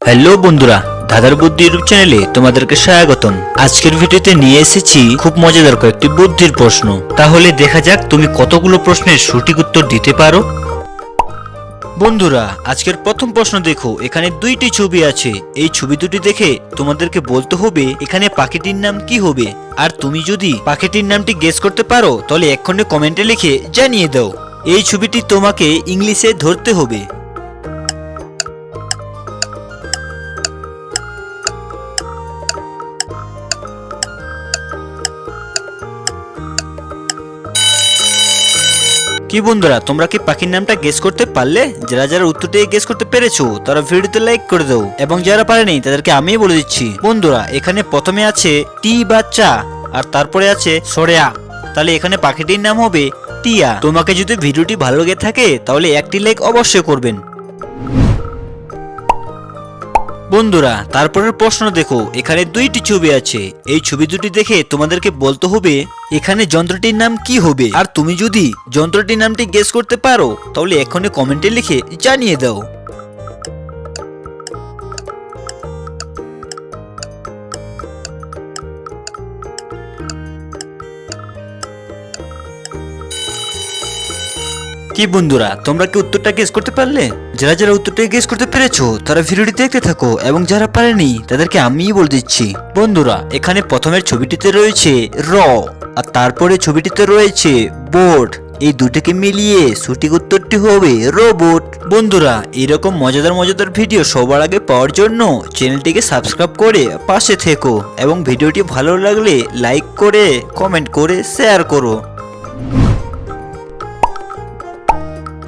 Hello বন্ধুরা, ধাঁধার বুদ্ধি ইউটিউব চ্যানেলে তোমাদেরকে স্বাগতম। আজকের ভিডিওতে নিয়ে এসেছি খুব মজাদার কয়েকটি বুদ্ধির প্রশ্ন। তাহলে দেখা যাক তুমি কতগুলো প্রশ্নের সঠিক উত্তর দিতে পারো। বন্ধুরা, আজকের প্রথম প্রশ্ন দেখো, এখানে দুইটি ছবি আছে। এই ছবি দুটি দেখে তোমাদেরকে বলতে হবে এখানে পাখিটির নাম কি হবে। আর তুমি যদি পাখিটির নামটি গেস করতে পারো তাহলে এক্ষুনি কমেন্টে লিখে জানিয়ে দাও। এই ছবিটি তোমাকে ইংলিশে ধরতে হবে। কি বন্ধুরা, তোমরা কি পাখির নামটা গেস করতে পারলে? যারা যারা উত্তরটি গেস করতে পেরেছো তারা ভিডিওতে লাইক করে দাও, এবং যারা পারেনি তাদেরকে আমি বলে দিচ্ছি। বন্ধুরা, এখানে প্রথমে আছে টি বা চা, আর তারপরে আছে সরেয়া। তাহলে এখানে পাখিটির নাম হবে টিয়া। তোমাকে যদি ভিডিওটি ভালো লেগে থাকে তাহলে একটি লাইক অবশ্যই করবেন। বন্ধুরা, তারপরের প্রশ্ন দেখো, এখানে দুইটি ছবি আছে। এই ছবি দুটি দেখে তোমাদেরকে বলতে হবে এখানে যন্ত্রটির নাম কি হবে। আর তুমি যদি যন্ত্রটির নামটি গেস করতে পারো তাহলে এখনই কমেন্টে লিখে জানিয়ে দাও। কি বন্ধুরা, তোমরা কি উত্তরটা গেস করতে পারলে? যারা যারা উত্তরটা গেস করতে পেরেছো তারা ভিডিওটি দেখতে থাকো, এবং যারা পারেনি তাদেরকে আমিই বলে দিচ্ছি। বন্ধুরা, এখানে প্রথমের ছবিটিতে রয়েছে র, আর তারপরে ছবিটিতে রয়েছে বোর্ড। এই দুটিকে মিলিয়ে সঠিক উত্তরটি হবে রোবট। বন্ধুরা, এরকম মজাদার মজাদার ভিডিও সবার আগে পাওয়ার জন্য চ্যানেলটিকে সাবস্ক্রাইব করে পাশে থেকো, এবং ভিডিওটি ভালো লাগলে লাইক করে কমেন্ট করে শেয়ার করো।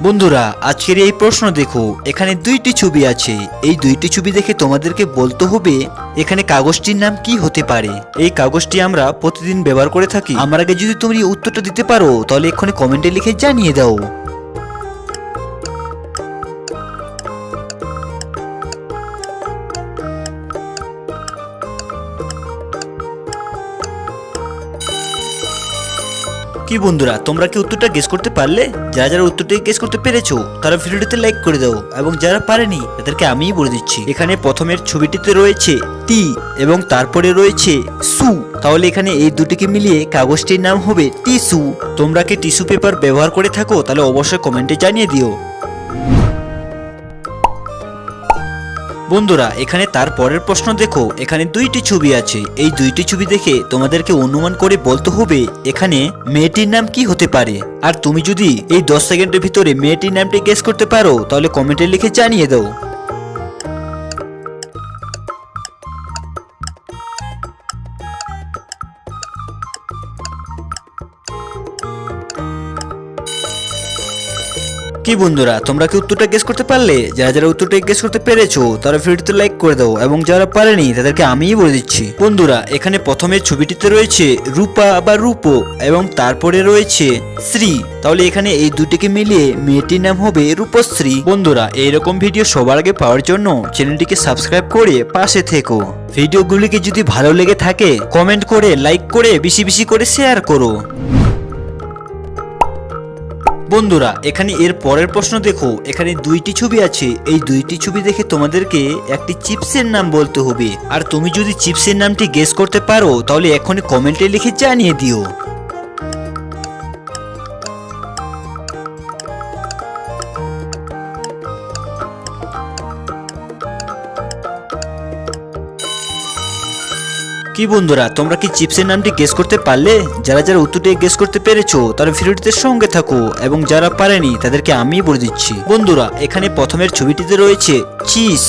বন্ধুরা, আজকের এই প্রশ্ন দেখো, এখানে দুইটি ছবি আছে। এই দুইটি ছবি দেখে তোমাদেরকে বলতে হবে এখানে কাগজটির নাম কি হতে পারে। এই কাগজটি আমরা প্রতিদিন ব্যবহার করে থাকি। আমার আগে যদি তুমি উত্তরটা দিতে পারো তাহলে এক্ষুনি কমেন্টে লিখে জানিয়ে দাও। কি বন্ধুরা, তোমরা কি উত্তরটা গেস করতে পারলে? যারা যারা উত্তরটা গেস করতে পেরেছো তারা ভিডিওটিতে লাইক করে দাও, এবং যারা পারেনি তাদেরকে আমিই বলে দিচ্ছি। এখানে প্রথমের ছবিটিতে রয়েছে টি, এবং তারপরে রয়েছে সু। তাহলে এখানে এই দুটিকে মিলিয়ে কাগজটির নাম হবে টিস্যু। তোমরা কি টিস্যু পেপার ব্যবহার করে থাকো? তাহলে অবশ্যই কমেন্টে জানিয়ে দিও। বন্ধুরা, এখানে তারপরের প্রশ্ন দেখো, এখানে দুইটি ছবি আছে। এই দুইটি ছবি দেখে তোমাদেরকে অনুমান করে বলতে হবে এখানে মেয়েটির নাম কি হতে পারে। আর তুমি যদি এই 10 সেকেন্ডের ভিতরে মেয়েটির নামটি গেস করতে পারো তাহলে কমেন্টে লিখে জানিয়ে দাও। কি বন্ধুরা, তোমরা কি উত্তরটা গেস করতে পারলে? যারা যারা উত্তরটা গেস করতে পেরেছো তারা ভিডিওতে লাইক করে দাও, এবং যারা পারেনি তাদেরকে আমিই বলে দিচ্ছি। বন্ধুরা, এখানে প্রথমে ছবিটিতে রয়েছে রূপা বা রূপো, এবং তারপরে রয়েছে শ্রী। তাহলে এখানে এই দুটিকে মিলিয়ে মেয়েটির নাম হবে রূপশ্রী। বন্ধুরা, এইরকম ভিডিও সবার আগে পাওয়ার জন্য চ্যানেলটিকে সাবস্ক্রাইব করে পাশে থেকো। ভিডিওগুলিকে যদি ভালো লেগে থাকে কমেন্ট করে লাইক করে বেশি বেশি করে শেয়ার করো। বন্ধুরা, এখানে এর পরের প্রশ্ন দেখো, এখানে দুইটি ছবি আছে। এই দুইটি ছবি দেখে তোমাদেরকে একটি চিপসের নাম বলতে হবে। আর তুমি যদি চিপসের নামটি গেস করতে পারো তাহলে এখনই কমেন্টে লিখে জানিয়ে দিও। কি বন্ধুরা, তোমরা কি চিপসের নামটি গেস করতে পারলে? যারা যারা উত্তরটি গেস করতে পেরেছো তারা ভিডিওটিতে সঙ্গে থাকো, এবং যারা পারেনি তাদেরকে আমি বলে দিচ্ছি। বন্ধুরা, এখানে প্রথমের ছবিটিতে রয়েছে চিজ,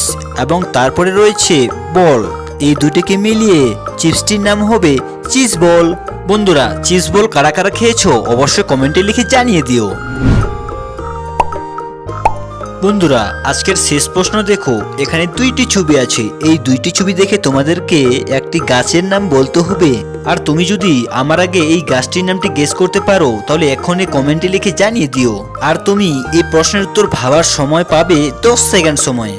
এবং তারপরে রয়েছে বল। এই দুটিকে মিলিয়ে চিপসটির নাম হবে চিজ বল। বন্ধুরা, চিজ বল কারা কারা খেয়েছো অবশ্যই কমেন্টে লিখে জানিয়ে দিও। বন্ধুরা, আজকের শেষ প্রশ্ন দেখো, এখানে দুইটি ছবি আছে। এই দুইটি ছবি দেখে তোমাদেরকে একটি গাছের নাম বলতে হবে। আর তুমি যদি আমার আগে এই গাছটির নামটি গেস করতে পারো তাহলে এখনই কমেন্টে লিখে জানিয়ে দিও। আর তুমি এই প্রশ্নের উত্তর ভাবার সময় পাবে 10 সেকেন্ড সময়।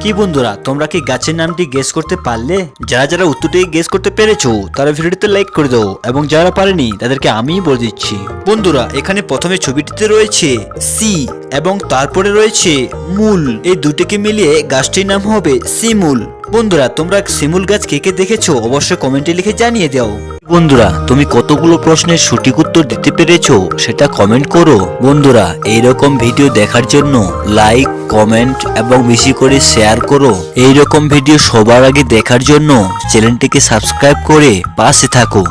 কি কি বন্ধুরা, তোমরা কি গাছের নামটি গেস করতে পারলে? যারা যারা উত্তরটি গেস করতে পেরেছো তারা ভিডিওটিতে লাইক করে দাও, এবং যারা পারেনি তাদেরকে আমিই বলে দিচ্ছি। বন্ধুরা, এখানে প্রথমে ছবিটিতে রয়েছে সি এবং তারপরে রয়েছে মূল। এই দুটিকে মিলিয়ে গাছটির নাম হবে শিমুল। বন্ধুরা, তোমরা শিমুল গাছ কে কে দেখেছো অবশ্যই কমেন্টে লিখে জানিয়ে দাও। বন্ধুরা, তুমি কতগুলো প্রশ্নের সঠিক উত্তর দিতে পেরেছো সেটা কমেন্ট করো। বন্ধুরা, এইরকম ভিডিও দেখার জন্য লাইক, কমেন্ট এবং বেশি করে শেয়ার করো। এইরকম ভিডিও সবার আগে দেখার জন্য চ্যানেলটিকে সাবস্ক্রাইব করে পাশে থাকো।